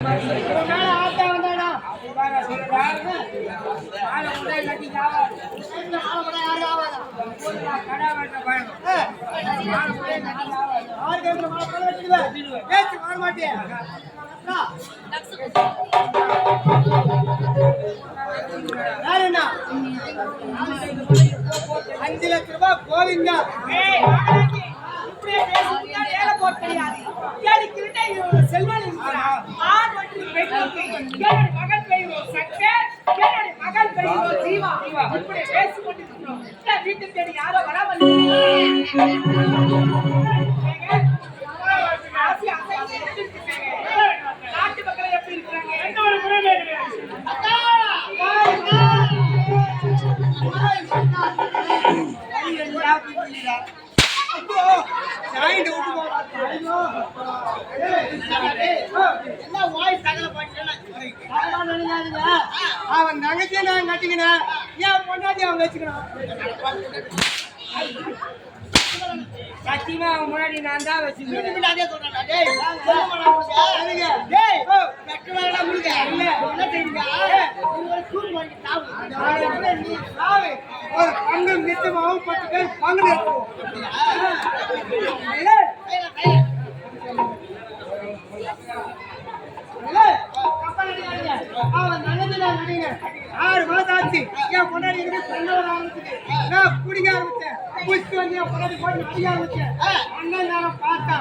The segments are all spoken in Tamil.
5 லட்சம் ரூபாய் கோவிந்தா. செல்வன் ஆண் மற்றும் பெண் மகள் பெயரோ சக்கே, மகள் பெயரோ ஜீவா. இப்படி பேசிக் கொண்டிருக்கிறோம். வீட்டு தேடி யாரோ வராமல் நாட்டு மக்கள் எப்படி இருக்கிறாங்க? அவன் தங்கச்சியை நான் கட்டிக்கினேன், ஏன் பொண்டாட்டி அவன் வச்சுக்கணும்? சத்தியமா அவன் முன்னாடி நான் தான் வச்சுக்கிறேன். ஒரு பங்கு மிச்சமாகவும் 10 பேர் பங்கு எடுத்துவோம். அவன் நல்லதுல 6 மாசம் ஆச்சு. என் பொண்டாடி நான் குடிக்க ஆரம்பிச்சேன். குடிச்சு வந்து என் பொண்டாடி போய் குடிக்க ஆரம்பிச்சேன். அண்ணன் நேரம் பார்த்தா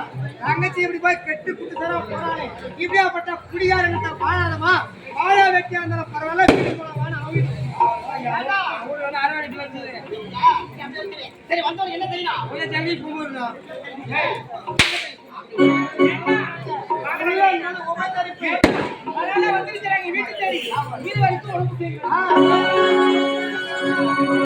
தங்கச்சி இப்படி போய் கெட்டு குட்டு தர போறானே, இப்படியாப்பட்ட குடிகாரங்கிட்ட வாழாதமா, வாழ வெட்டியா இருந்தாலும் பரவாயில்ல, வீட்டுக்கு போலாமான்னு அவங்க சரி வந்தவங்க என்ன தெரியும்? கொஞ்சம் தண்ணி கும்பிடணும். வீட்டு தேடி வீடு வரைக்கும்